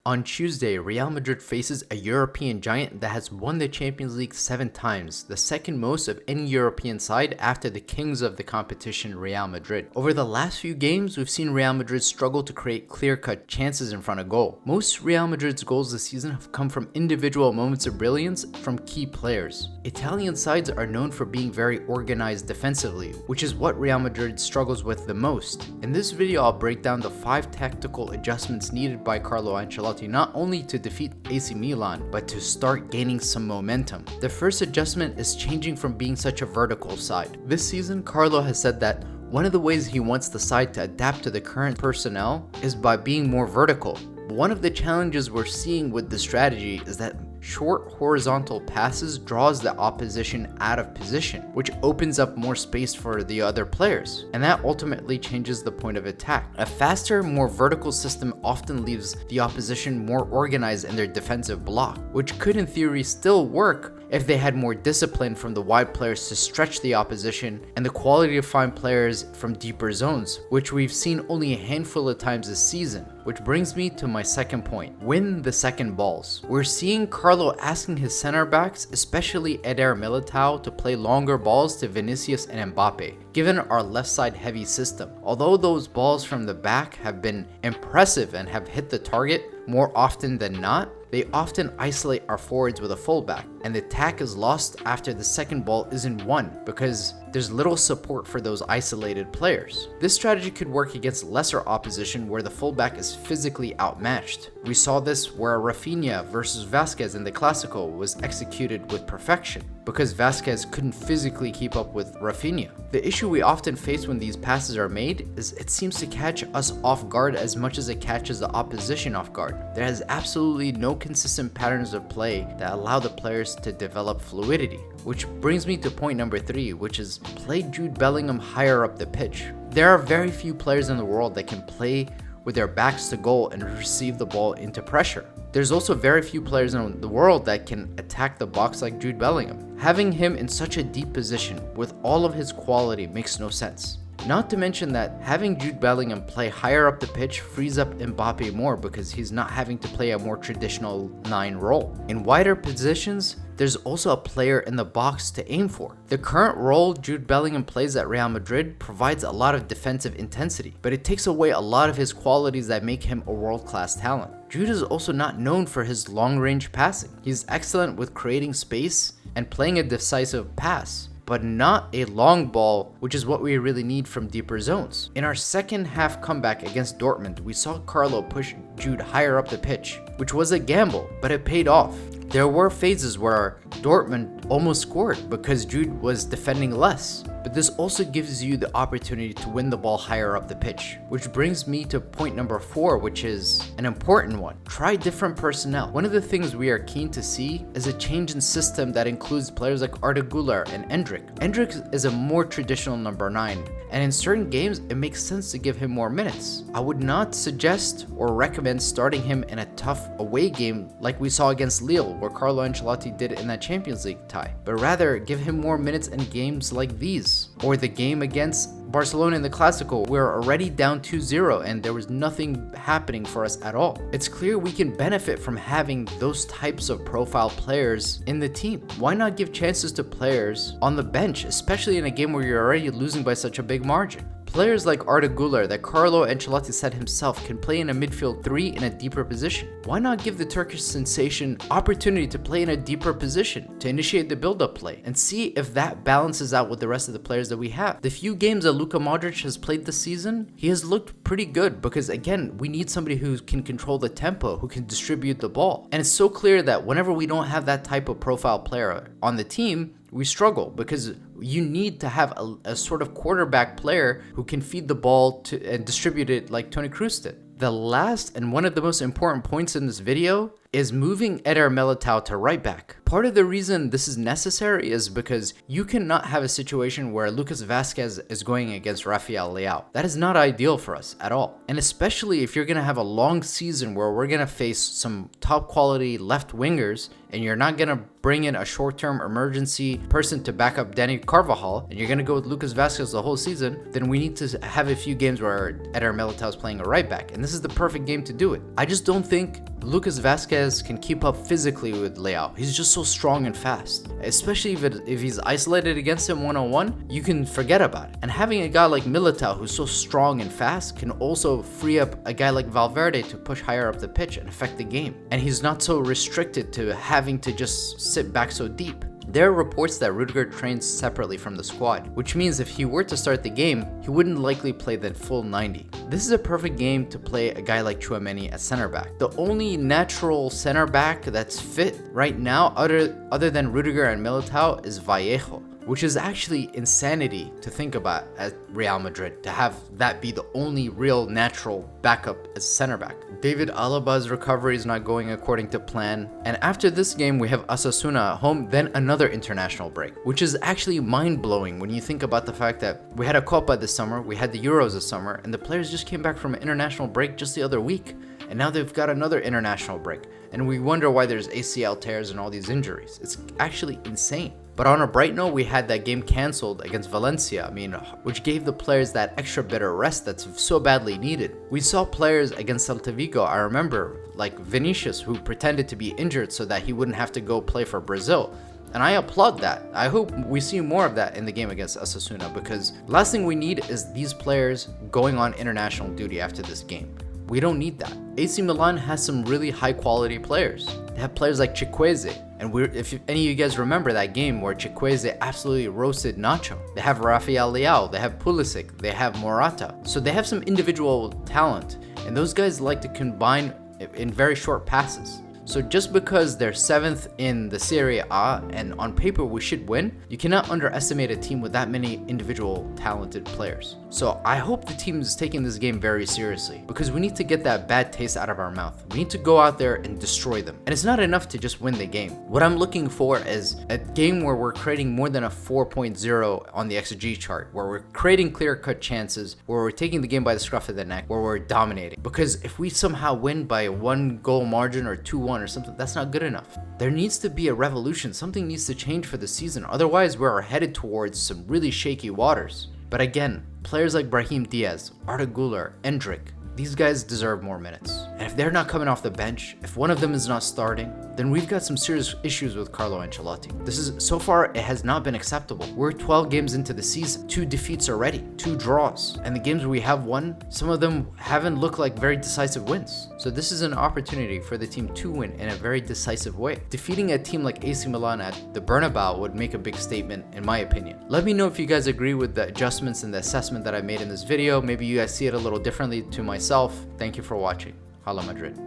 On Tuesday, Real Madrid faces a European giant that has won the Champions League 7 times, the second most of any European side after the kings of the competition, Real Madrid. Over the last few games, we've seen Real Madrid struggle to create clear-cut chances in front of goal. Most Real Madrid's goals this season have come from individual moments of brilliance from key players. Italian sides are known for being very organized defensively, which is what Real Madrid struggles with the most. In this video, I'll break down the 5 tactical adjustments needed by Carlo Ancelotti not only to defeat AC Milan, but to start gaining some momentum. The first adjustment is changing from being such a vertical side. This season, Carlo has said that one of the ways he wants the side to adapt to the current personnel is by being more vertical. One of the challenges we're seeing with the strategy is that short horizontal passes draws the opposition out of position, which opens up more space for the other players, and that ultimately changes the point of attack. A faster, more vertical system often leaves the opposition more organized in their defensive block, which could in theory still work if they had more discipline from the wide players to stretch the opposition and the quality to find players from deeper zones, which we've seen only a handful of times this season. Which brings me to my second point: win the second balls. We're seeing Carlo asking his center backs, especially Eder Militão, to play longer balls to Vinicius and Mbappe, given our left side heavy system. Although those balls from the back have been impressive and have hit the target more often than not, they often isolate our forwards with a fullback, and the attack is lost after the second ball isn't won because there's little support for those isolated players. This strategy could work against lesser opposition where the fullback is physically outmatched. We saw this where Rafinha versus Vasquez in the Clásico was executed with perfection because Vasquez couldn't physically keep up with Rafinha. The issue we often face when these passes are made is it seems to catch us off guard as much as it catches the opposition off guard. There is absolutely no consistent patterns of play that allow the players to develop fluidity. Which brings me to point number 3, which is play Jude Bellingham higher up the pitch. There are very few players in the world that can play with their backs to goal and receive the ball into pressure. There's also very few players in the world that can attack the box like Jude Bellingham. Having him in such a deep position with all of his quality makes no sense. Not to mention that having Jude Bellingham play higher up the pitch frees up Mbappe more because he's not having to play a more traditional 9 role. In wider positions, there's also a player in the box to aim for. The current role Jude Bellingham plays at Real Madrid provides a lot of defensive intensity, but it takes away a lot of his qualities that make him a world-class talent. Jude is also not known for his long-range passing. He's excellent with creating space and playing a decisive pass, but not a long ball, which is what we really need from deeper zones. In our second half comeback against Dortmund, we saw Carlo push Jude higher up the pitch, which was a gamble, but it paid off. There were phases where Dortmund almost scored because Jude was defending less, but this also gives you the opportunity to win the ball higher up the pitch. Which brings me to point number 4, which is an important one. Try different personnel. One of the things we are keen to see is a change in system that includes players like Arda Güler and Endrick. Endrick is a more traditional number 9, and in certain games it makes sense to give him more minutes. I would not suggest or recommend starting him in a tough away game like we saw against Lille, where Carlo Ancelotti did in that Champions League tie, but rather give him more minutes in games like these, or the game against Barcelona in the Clásico. We were already down 2-0 and there was nothing happening for us at all. It's clear we can benefit from having those types of profile players in the team. Why not give chances to players on the bench, especially in a game where you're already losing by such a big margin? Players like Arda Güler that Carlo Ancelotti said himself can play in a midfield 3 in a deeper position. Why not give the Turkish sensation opportunity to play in a deeper position, to initiate the build-up play, and see if that balances out with the rest of the players that we have? The few games that Luka Modric has played this season, he has looked pretty good because again, we need somebody who can control the tempo, who can distribute the ball. And it's so clear that whenever we don't have that type of profile player on the team, we struggle because you need to have a sort of quarterback player who can feed the ball to and distribute it like Toni Kroos did. The last and one of the most important points in this video is moving Eder Militão to right back. Part of the reason this is necessary is because you cannot have a situation where Lucas Vazquez is going against Rafael Leão. That is not ideal for us at all. And especially if you're going to have a long season where we're going to face some top quality left wingers and you're not going to bring in a short-term emergency person to back up Dani Carvajal and you're going to go with Lucas Vazquez the whole season, then we need to have a few games where Eder Militão is playing a right back. And this is the perfect game to do it. I just don't think Lucas Vazquez can keep up physically with Leão. He's just so strong and fast. Especially if he's isolated against him one-on-one, you can forget about it. And having a guy like Militao who's so strong and fast can also free up a guy like Valverde to push higher up the pitch and affect the game. And he's not so restricted to having to just sit back so deep. There are reports that Rudiger trains separately from the squad, which means if he were to start the game, he wouldn't likely play the full 90. This is a perfect game to play a guy like Tchouaméni at center back. The only natural center back that's fit right now, other than Rudiger and Militao, is Vallejo, which is actually insanity to think about at Real Madrid, to have that be the only real natural backup as center back. David Alaba's recovery is not going according to plan, and after this game we have Osasuna at home, then another international break, which is actually mind-blowing when you think about the fact that we had a Copa this summer, we had the Euros this summer, and the players just came back from an international break just the other week, and now they've got another international break, and we wonder why there's ACL tears and all these injuries. It's actually insane. But on a bright note, we had that game cancelled against Valencia, which gave the players that extra bit of rest that's so badly needed. We saw players against Celta Vigo, I remember, like Vinicius, who pretended to be injured so that he wouldn't have to go play for Brazil. And I applaud that. I hope we see more of that in the game against Osasuna, because last thing we need is these players going on international duty after this game. We don't need that. AC Milan has some really high quality players. They have players like Chikwueze, and if any of you guys remember that game where Chikwueze absolutely roasted Nacho. They have Rafael Leão, they have Pulisic, they have Morata. So they have some individual talent, and those guys like to combine in very short passes. So just because they're 7th in the Serie A and on paper we should win, you cannot underestimate a team with that many individual talented players. So I hope the team is taking this game very seriously, because we need to get that bad taste out of our mouth. We need to go out there and destroy them. And it's not enough to just win the game. What I'm looking for is a game where we're creating more than a 4.0 on the XG chart, where we're creating clear-cut chances, where we're taking the game by the scruff of the neck, where we're dominating. Because if we somehow win by a 1-goal margin or 2-1 or something, that's not good enough. There needs to be a revolution. Something needs to change for the season. Otherwise, we're headed towards some really shaky waters. But again, players like Brahim Diaz, Arda Güler, Endrick, these guys deserve more minutes. And if they're not coming off the bench, if one of them is not starting, then we've got some serious issues with Carlo Ancelotti. So far, it has not been acceptable. We're 12 games into the season, 2 defeats already, 2 draws. And the games we have won, some of them haven't looked like very decisive wins. So this is an opportunity for the team to win in a very decisive way. Defeating a team like AC Milan at the Bernabeu would make a big statement, in my opinion. Let me know if you guys agree with the adjustments and the assessment that I made in this video. Maybe you guys see it a little differently to myself. Thank you for watching. Hala Madrid.